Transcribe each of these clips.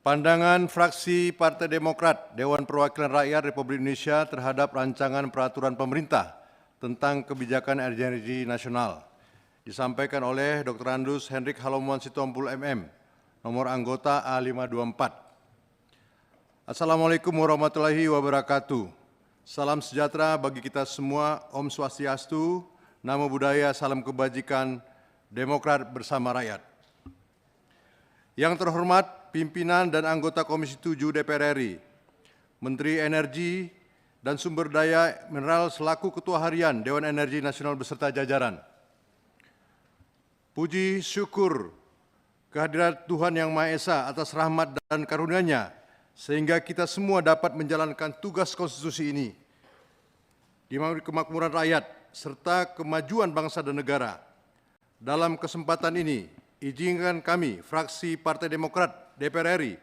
Pandangan fraksi Partai Demokrat Dewan Perwakilan Rakyat Republik Indonesia terhadap rancangan peraturan pemerintah tentang kebijakan energi nasional disampaikan oleh Dr. Andus Hendrik Halomuan Sitompul MM, nomor anggota A524. Assalamualaikum warahmatullahi wabarakatuh. Salam sejahtera bagi kita semua, Om Swastiastu, Namo Buddhaya, salam kebajikan, Demokrat bersama rakyat. Yang terhormat pimpinan dan anggota Komisi 7 DPR RI, Menteri Energi dan Sumber Daya Mineral selaku Ketua Harian Dewan Energi Nasional beserta jajaran. Puji syukur kehadirat Tuhan Yang Maha Esa atas rahmat dan karunia-Nya sehingga kita semua dapat menjalankan tugas konstitusi ini di kemakmuran rakyat serta kemajuan bangsa dan negara. Dalam kesempatan ini, izinkan kami, fraksi Partai Demokrat DPR RI,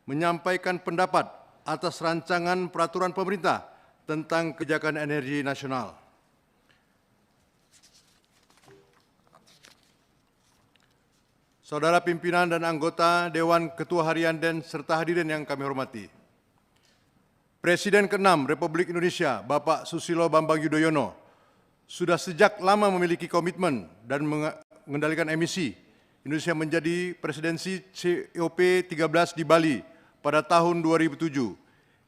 menyampaikan pendapat atas rancangan peraturan pemerintah tentang kebijakan energi nasional. Saudara pimpinan dan anggota Dewan Ketua Harian dan serta hadirin yang kami hormati. Presiden ke-6 Republik Indonesia, Bapak Susilo Bambang Yudhoyono, sudah sejak lama memiliki komitmen dan mengendalikan emisi Indonesia menjadi presidensi COP13 di Bali pada tahun 2007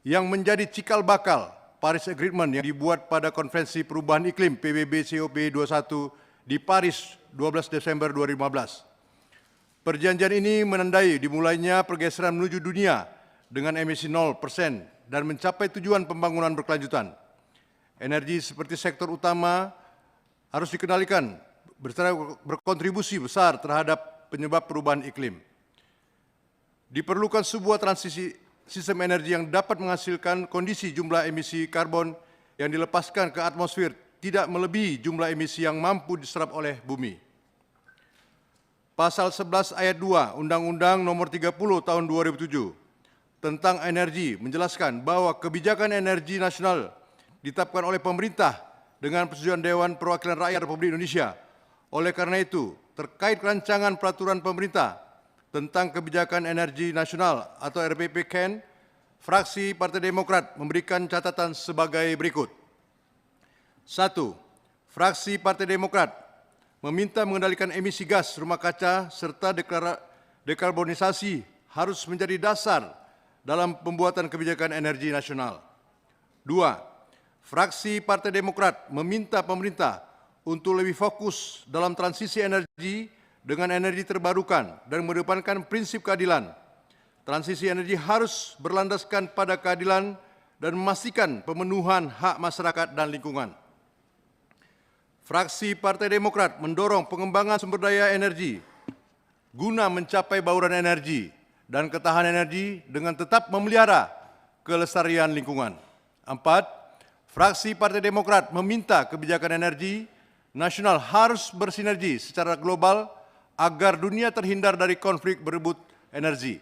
yang menjadi cikal bakal Paris Agreement yang dibuat pada Konferensi Perubahan Iklim PBB COP21 di Paris 12 Desember 2015. Perjanjian ini menandai dimulainya pergeseran menuju dunia dengan emisi 0% dan mencapai tujuan pembangunan berkelanjutan. Energi seperti sektor utama harus dikendalikan berkontribusi besar terhadap penyebab perubahan iklim. Diperlukan sebuah transisi sistem energi yang dapat menghasilkan kondisi jumlah emisi karbon yang dilepaskan ke atmosfer tidak melebihi jumlah emisi yang mampu diserap oleh bumi. Pasal 11 ayat 2 Undang-Undang Nomor 30 Tahun 2007 tentang energi menjelaskan bahwa kebijakan energi nasional ditetapkan oleh pemerintah dengan persetujuan Dewan Perwakilan Rakyat Republik Indonesia. Oleh karena itu, terkait rancangan peraturan pemerintah tentang kebijakan energi nasional atau RPPKN, fraksi Partai Demokrat memberikan catatan sebagai berikut. 1. Fraksi Partai Demokrat meminta mengendalikan emisi gas rumah kaca serta dekarbonisasi harus menjadi dasar dalam pembuatan kebijakan energi nasional. 2. Fraksi Partai Demokrat meminta pemerintah untuk lebih fokus dalam transisi energi dengan energi terbarukan dan mengedepankan prinsip keadilan. Transisi energi harus berlandaskan pada keadilan dan memastikan pemenuhan hak masyarakat dan lingkungan. Fraksi Partai Demokrat mendorong pengembangan sumber daya energi guna mencapai bauran energi dan ketahanan energi dengan tetap memelihara kelestarian lingkungan. 4. Fraksi Partai Demokrat meminta kebijakan energi nasional harus bersinergi secara global agar dunia terhindar dari konflik berebut energi.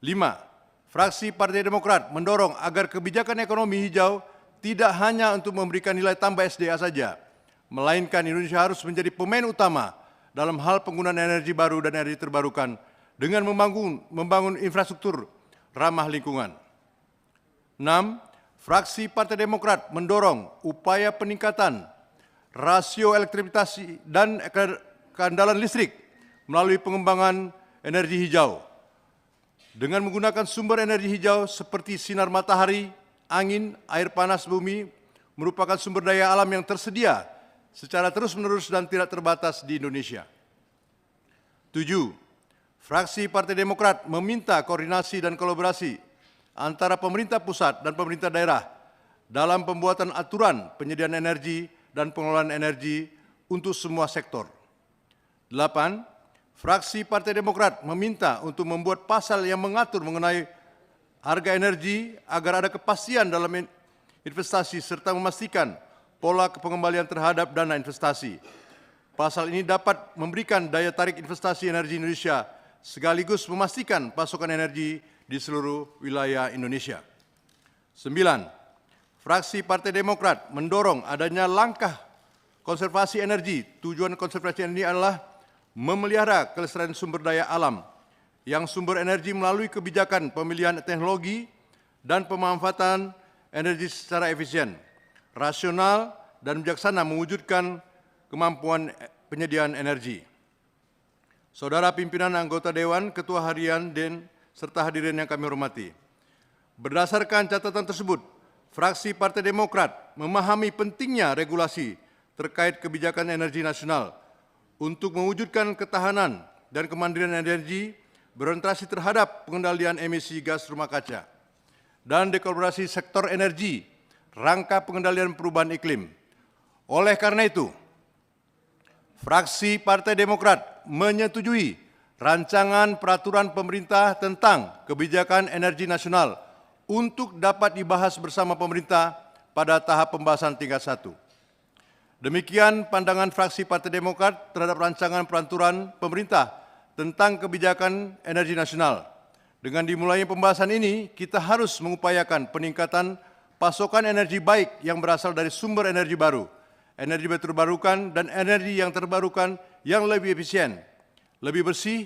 5. Fraksi Partai Demokrat mendorong agar kebijakan ekonomi hijau tidak hanya untuk memberikan nilai tambah SDA saja, melainkan Indonesia harus menjadi pemain utama dalam hal penggunaan energi baru dan energi terbarukan dengan membangun infrastruktur ramah lingkungan. 6. Fraksi Partai Demokrat mendorong upaya peningkatan rasio elektrifikasi dan keandalan listrik melalui pengembangan energi hijau. Dengan menggunakan sumber energi hijau seperti sinar matahari, angin, air panas bumi merupakan sumber daya alam yang tersedia secara terus-menerus dan tidak terbatas di Indonesia. 7. Fraksi Partai Demokrat meminta koordinasi dan kolaborasi antara pemerintah pusat dan pemerintah daerah dalam pembuatan aturan penyediaan energi dan pengelolaan energi untuk semua sektor. 8. Fraksi Partai Demokrat meminta untuk membuat pasal yang mengatur mengenai harga energi agar ada kepastian dalam investasi serta memastikan pola pengembalian terhadap dana investasi. Pasal ini dapat memberikan daya tarik investasi energi Indonesia sekaligus memastikan pasokan energi di seluruh wilayah Indonesia. 9. Fraksi Partai Demokrat mendorong adanya langkah konservasi energi. Tujuan konservasi energi adalah memelihara kelestarian sumber daya alam yang sumber energi melalui kebijakan pemilihan teknologi dan pemanfaatan energi secara efisien, rasional, dan bijaksana mewujudkan kemampuan penyediaan energi. Saudara pimpinan anggota Dewan, Ketua Harian, dan serta hadirin yang kami hormati. Berdasarkan catatan tersebut, fraksi Partai Demokrat memahami pentingnya regulasi terkait kebijakan energi nasional untuk mewujudkan ketahanan dan kemandirian energi berorientasi terhadap pengendalian emisi gas rumah kaca dan dekarbonasi sektor energi, rangka pengendalian perubahan iklim. Oleh karena itu, fraksi Partai Demokrat menyetujui rancangan peraturan pemerintah tentang kebijakan energi nasional untuk dapat dibahas bersama pemerintah pada tahap pembahasan tingkat 1. Demikian pandangan fraksi Partai Demokrat terhadap rancangan peraturan pemerintah tentang kebijakan energi nasional. Dengan dimulainya pembahasan ini, kita harus mengupayakan peningkatan pasokan energi baik yang berasal dari sumber energi baru, energi terbarukan, dan energi yang terbarukan yang lebih efisien, lebih bersih,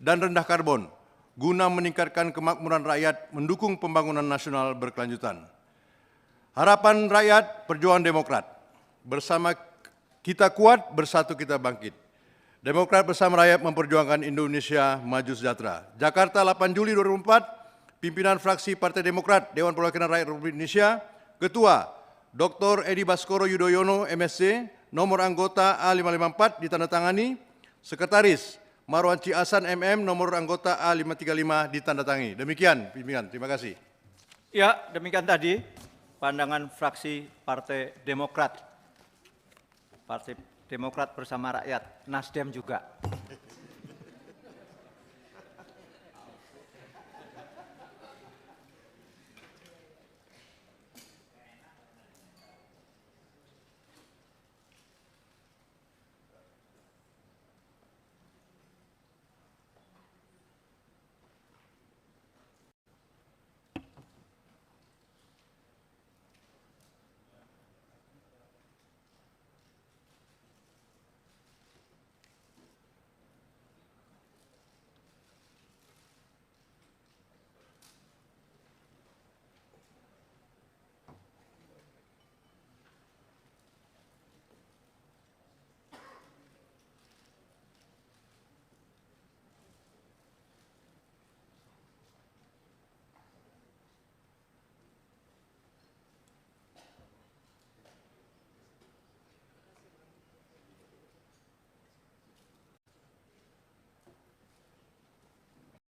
dan rendah karbon, guna meningkatkan kemakmuran rakyat mendukung pembangunan nasional berkelanjutan. Harapan rakyat, perjuangan Demokrat. Bersama kita kuat, bersatu kita bangkit. Demokrat bersama rakyat memperjuangkan Indonesia maju sejahtera. Jakarta 8 Juli 2004, pimpinan fraksi Partai Demokrat, Dewan Perwakilan Rakyat Republik Indonesia, Ketua Dr. Edi Baskoro Yudhoyono, MSc, nomor anggota A554 ditandatangani, Sekretaris Marwan Hasan MM, nomor anggota A535 ditandatangani. Demikian pimpinan, terima kasih. Ya, demikian tadi pandangan fraksi Partai Demokrat. Partai Demokrat bersama rakyat, Nasdem juga.